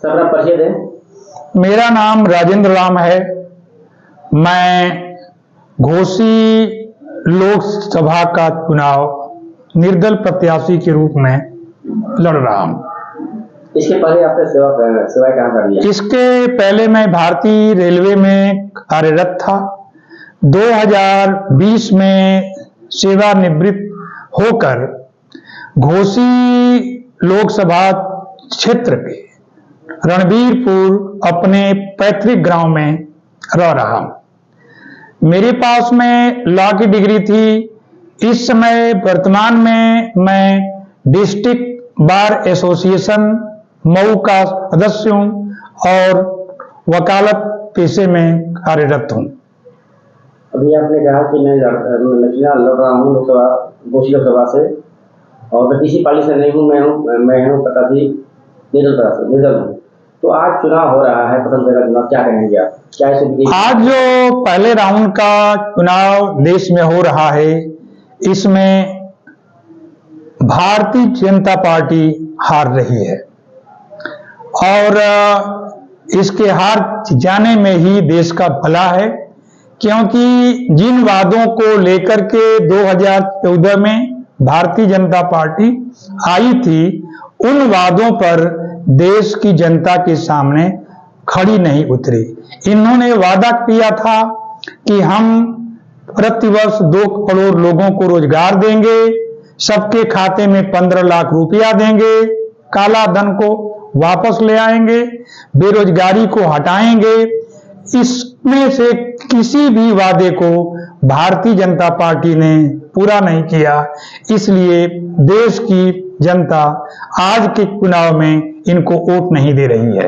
Sir अपना परिचय दें। मेरा नाम राजेंद्र राम है। मैं घोसी लोकसभा का चुनाव निर्दल प्रत्याशी के रूप में लड़ रहा हूं। इसके पहले आपने सेवा कहाँ कर दिया? इसके पहले मैं भारतीय रेलवे में कार्यरत था। 2020 में सेवानिवृत्त होकर घोसी लोकसभा क्षेत्र के रणबीरपुर अपने पैतृक गांव में रह रहा हूं। मेरे पास में लॉ की डिग्री थी। इस समय वर्तमान में मैं डिस्ट्रिक्ट बार एसोसिएशन मऊ का सदस्य हूं और वकालत पेशे में कार्यरत हूं। अभी आपने कहा कि मैं चुनाव लड़ रहा हूँ लोकसभा घोसी लोकसभा से और मैं किसी पार्टी से नहीं हूँ। मैं हूँ प्रत्याशी निर्दल हूँ। तो आज चुनाव हो रहा है, प्रथम चरण चुनाव, क्या कहेंगे आप? क्या आज जो पहले राउंड का चुनाव देश में हो रहा है, इसमें भारतीय जनता पार्टी हार रही है और इसके हार जाने में ही देश का भला है, क्योंकि जिन वादों को लेकर के 2014 में भारतीय जनता पार्टी आई थी, उन वादों पर देश की जनता के सामने खड़ी नहीं उतरी। इन्होंने वादा किया था कि हम प्रतिवर्ष 2 करोड़ लोगों को रोजगार देंगे, सबके खाते में 15 लाख रुपया देंगे, काला धन को वापस ले आएंगे, बेरोजगारी को हटाएंगे। इसमें से किसी भी वादे को भारतीय जनता पार्टी ने पूरा नहीं किया। इसलिए देश की जनता आज के चुनाव में इनको वोट नहीं दे रही है।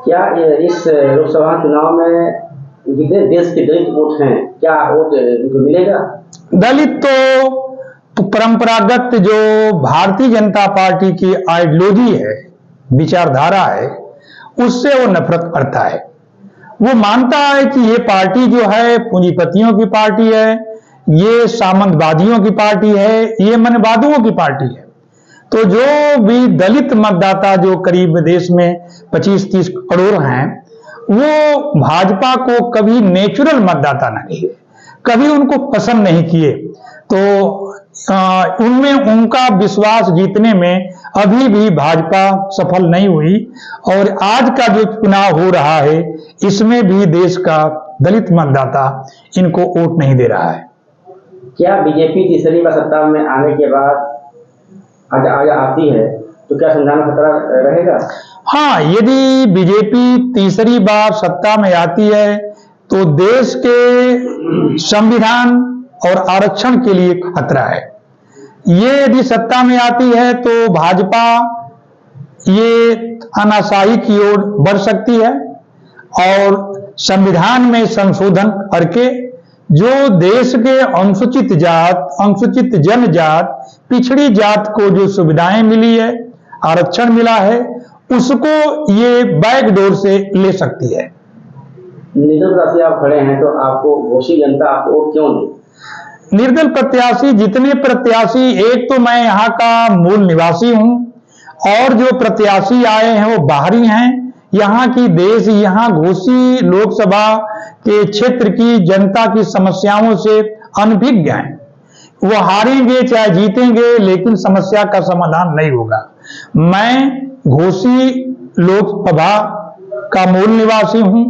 क्या इस लोकसभा चुनाव में जितने देश के दलित वोट हैं, क्या वोट इनको मिलेगा? दलित तो परंपरागत जो भारतीय जनता पार्टी की आइडियोलॉजी है, विचारधारा है, उससे वो नफरत करता है। वो मानता है कि ये पार्टी जो है पूंजीपतियों की पार्टी है, ये सामंतवादियों की पार्टी है, ये मनवादियों की पार्टी है। तो जो भी दलित मतदाता जो करीब देश में 25-30 करोड़ हैं, वो भाजपा को कभी नेचुरल मतदाता नहीं है, कभी उनको पसंद नहीं किए। तो उनमें उनका विश्वास जीतने में अभी भी भाजपा सफल नहीं हुई और आज का जो चुनाव हो रहा है, इसमें भी देश का दलित मतदाता इनको वोट नहीं दे रहा है। क्या बीजेपी तीसरी बार सत्ता में आने के बाद आज आती है तो क्या संविधान खतरा रहेगा? हाँ, यदि बीजेपी तीसरी बार सत्ता में आती है तो देश के संविधान और आरक्षण के लिए खतरा है। ये यदि सत्ता में आती है तो भाजपा ये तानाशाही की ओर बढ़ सकती है और संविधान में संशोधन करके जो देश के अनुसूचित जात, अनुसूचित जनजात, पिछड़ी जात को जो सुविधाएं मिली है, आरक्षण मिला है, उसको ये बैकडोर से ले सकती है। निर्दल प्रत्याशी आप खड़े हैं तो आपको घोसी जनता आपको वोट क्यों दे? निर्दल प्रत्याशी जितने प्रत्याशी, एक तो मैं यहाँ का मूल निवासी हूँ और जो प्रत्याशी आए हैं वो बाहरी हैं। यहाँ की देश, यहाँ घोसी लोकसभा के क्षेत्र की जनता की समस्याओं से अनभिज्ञ हैं। वो हारेंगे चाहे जीतेंगे, लेकिन समस्या का समाधान नहीं होगा। मैं घोसी लोकसभा का मूल निवासी हूँ।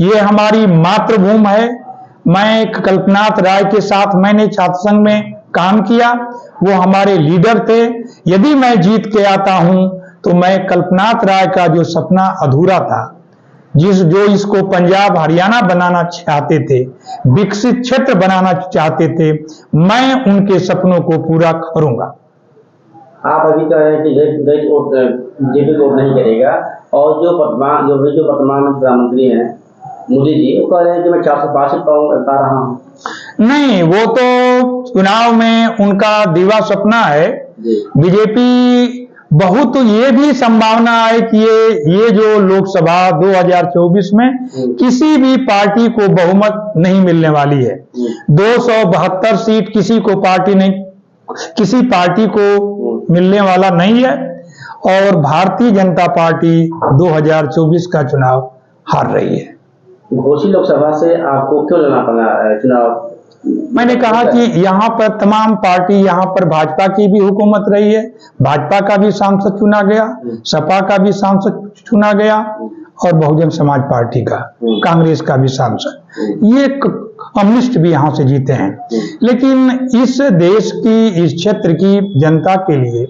ये हमारी मातृभूमि है। मैं कल्पनाथ राय के साथ मैंने छात्र संघ में काम किया, वो हमारे लीडर थे। यदि मैं जीत के आता हूं तो मैं कल्पनाथ राय का जो सपना अधूरा था, जो इसको पंजाब हरियाणा बनाना चाहते थे, विकसित क्षेत्र बनाना चाहते थे, मैं उनके सपनों को पूरा करूंगा। आप अभी कह रहे हैं कि बीजेपी वोट नहीं करेगा और जो वर्तमान प्रधानमंत्री हैं मोदी जी, वो कह रहे हैं कि मैं 462 पा रहा हूँ। नहीं, वो तो चुनाव में उनका दीवा सपना है। बीजेपी बहुत ये भी संभावना है कि ये जो लोकसभा 2024 में किसी भी पार्टी को बहुमत नहीं मिलने वाली है। 272 सीट किसी पार्टी को मिलने वाला नहीं है और भारतीय जनता पार्टी 2024 का चुनाव हार रही है। घोसी लोकसभा से आपको क्यों लड़ना पड़ा चुनाव? मैंने कहा कि यहाँ पर तमाम पार्टी, यहाँ पर भाजपा की भी हुकूमत रही है, भाजपा का भी सांसद चुना गया, सपा का भी सांसद चुना गया और बहुजन समाज पार्टी का, कांग्रेस का भी सांसद, ये कम्युनिस्ट भी यहाँ से जीते हैं। लेकिन इस देश की, इस क्षेत्र की जनता के लिए,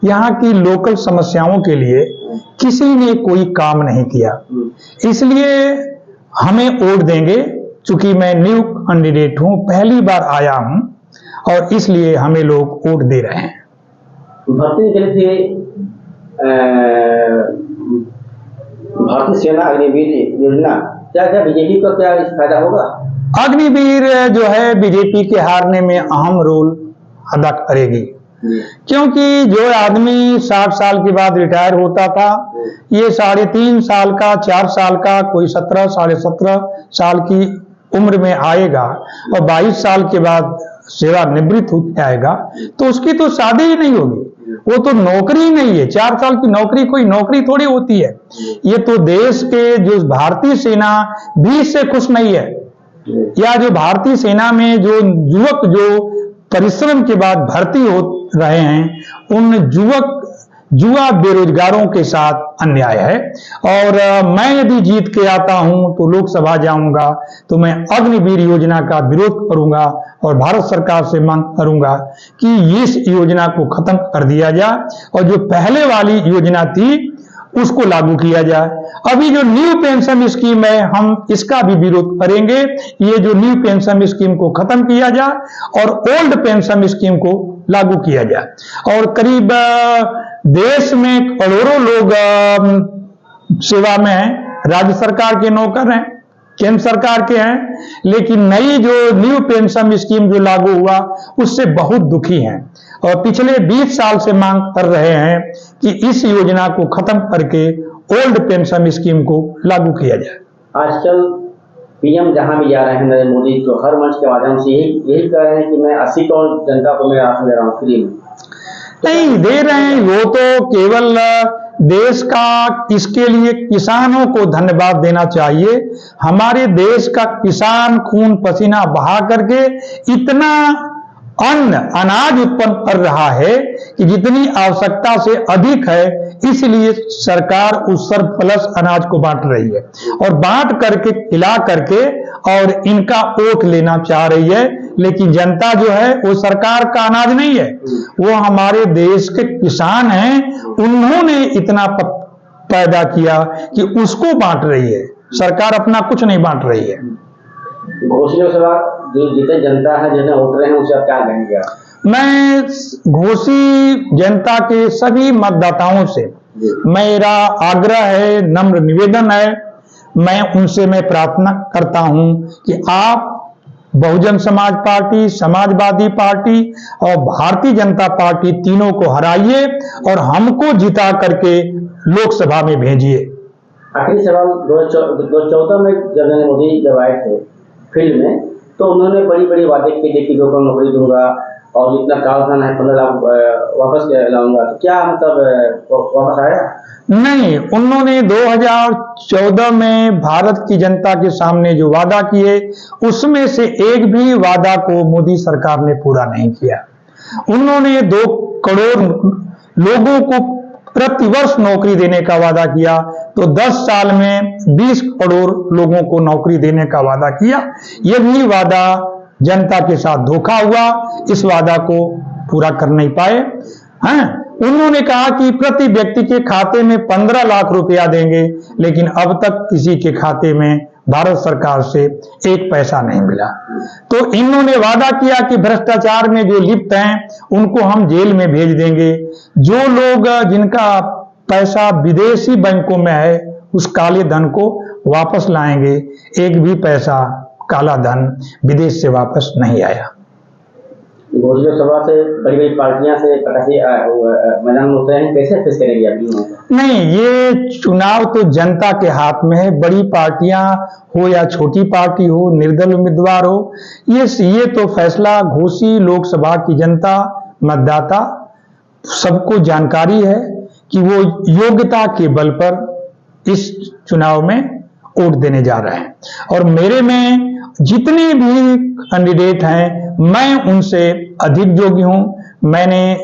यहाँ की लोकल समस्याओं के लिए किसी ने कोई काम नहीं किया, इसलिए हमें वोट देंगे। चूंकि मैं न्यू कैंडिडेट हूं, पहली बार आया हूं और इसलिए हमें लोग वोट दे रहे हैं। भारतीय सेना अग्निवीर योजना, क्या क्या बीजेपी को क्या फायदा होगा? अग्निवीर जो है बीजेपी के हारने में अहम रोल अदा करेगी, क्योंकि जो आदमी 60 साल के बाद रिटायर होता था, ये 3.5 साल का, 4 साल का, कोई 17, 17.5 साल की उम्र में आएगा और 22 साल के बाद सेवानिवृत्त हो जाएगा, तो उसकी तो शादी ही नहीं होगी, वो तो नौकरी ही नहीं है। 4 साल की नौकरी कोई नौकरी थोड़ी होती है। ये तो देश के जो भारतीय सेना भी इससे खुश नहीं है, या जो भारतीय सेना में जो युवक जो परिश्रम के बाद भर्ती हो रहे हैं, उन युवा बेरोजगारों के साथ अन्याय है। और मैं यदि जीत के आता हूं तो लोकसभा जाऊंगा तो मैं अग्निवीर योजना का विरोध करूंगा और भारत सरकार से मांग करूंगा कि इस योजना को खत्म कर दिया जाए और जो पहले वाली योजना थी उसको लागू किया जाए। अभी जो न्यू पेंशन स्कीम है, हम इसका भी विरोध करेंगे। ये जो न्यू पेंशन स्कीम को खत्म किया जाए और ओल्ड पेंशन स्कीम को लागू किया जाए। और करीब देश में करोड़ों लोग सेवा में हैं, राज्य सरकार के नौकर हैं, केंद्र सरकार के हैं, लेकिन नई जो न्यू पेंशन स्कीम जो लागू हुआ उससे बहुत दुखी हैं और पिछले 20 साल से मांग कर रहे हैं कि इस योजना को खत्म करके ओल्ड पेंशन स्कीम को लागू किया जाए। आजकल पीएम जहां भी जा रहे हैं नरेंद्र मोदी, तो हर मंच के माध्यम से यही कह रहे हैं कि मैं 80 करोड़ जनता को मैं राशन दे रहा हूँ फ्री में। नहीं दे रहे हैं, वो तो केवल देश का, इसके लिए किसानों को धन्यवाद देना चाहिए। हमारे देश का किसान खून पसीना बहा करके इतना अनाज उत्पन्न कर रहा है कि जितनी आवश्यकता से अधिक है, इसलिए सरकार उस सरप्लस अनाज को बांट रही है और बांट करके खिला करके और इनका वोट लेना चाह रही है। लेकिन जनता जो है वो सरकार का अनाज नहीं है, वो हमारे देश के किसान हैं, उन्होंने इतना पैदा किया कि उसको बांट रही है, सरकार अपना कुछ नहीं बांट रही है। घोसी लोकसभा जो जितने जनता है, जितने वोट रहे हैं, उसे आप क्या कहेंगे? मैं घोसी जनता के सभी मतदाताओं से मेरा आग्रह है, नम्र निवेदन है, मैं उनसे प्रार्थना करता हूं कि आप बहुजन समाज पार्टी, समाजवादी पार्टी और भारतीय जनता पार्टी तीनों को हराइए और हमको जिता करके लोकसभा में भेजिए। आखिरी सवाल, 2014 में जब नरेंद्र मोदी जब आए थे फील्ड में, तो उन्होंने बड़ी बड़ी वादे की, देखिए 2 करोड़ नौकरी दूंगा और जितना कालाधन है 15 लाख वापस लाऊंगा, तो क्या मतलब वापस आया? नहीं, उन्होंने 2014 में भारत की जनता के सामने जो वादा किए, उसमें से एक भी वादा को मोदी सरकार ने पूरा नहीं किया। उन्होंने 2 करोड़ लोगों को प्रतिवर्ष नौकरी देने का वादा किया, तो 10 साल में 20 करोड़ लोगों को नौकरी देने का वादा किया। यह भी वादा जनता के साथ धोखा हुआ, इस वादा को पूरा कर नहीं पाए हैं। उन्होंने कहा कि प्रति व्यक्ति के खाते में 15 लाख रुपया देंगे, लेकिन अब तक किसी के खाते में भारत सरकार से 1 पैसा नहीं मिला। तो इन्होंने वादा किया कि भ्रष्टाचार में जो लिप्त हैं उनको हम जेल में भेज देंगे, जो लोग जिनका पैसा विदेशी बैंकों में है उस काले धन को वापस लाएंगे। एक भी पैसा काला धन विदेश से वापस नहीं आया। घोसी लोकसभा से बड़ी बड़ी पार्टियां से मैदान में उतरे हैं, कैसे फेस करेंगे आप? नहीं, ये चुनाव तो जनता के हाथ में है। बड़ी पार्टियां हो या छोटी पार्टी हो, निर्दल उम्मीदवार हो, ये तो फैसला घोसी लोकसभा की जनता, मतदाता सबको जानकारी है कि वो योग्यता के बल पर इस चुनाव में वोट देने जा रहे हैं। और मेरे में जितने भी कैंडिडेट हैं, मैं उनसे अधिक योग्य हूं। मैंने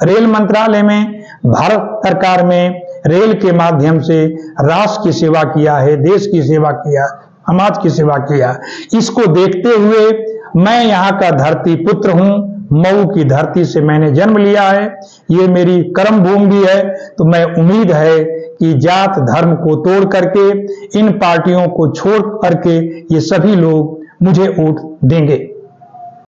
रेल मंत्रालय में, भारत सरकार में रेल के माध्यम से राष्ट्र की सेवा किया है, देश की सेवा किया, समाज की सेवा किया। इसको देखते हुए मैं यहाँ का धरती पुत्र हूं, मऊ की धरती से मैंने जन्म लिया है, ये मेरी कर्म भूमि भी है। तो मैं उम्मीद है कि जात धर्म को तोड़ करके, इन पार्टियों को छोड़ करके ये सभी लोग मुझे वोट देंगे।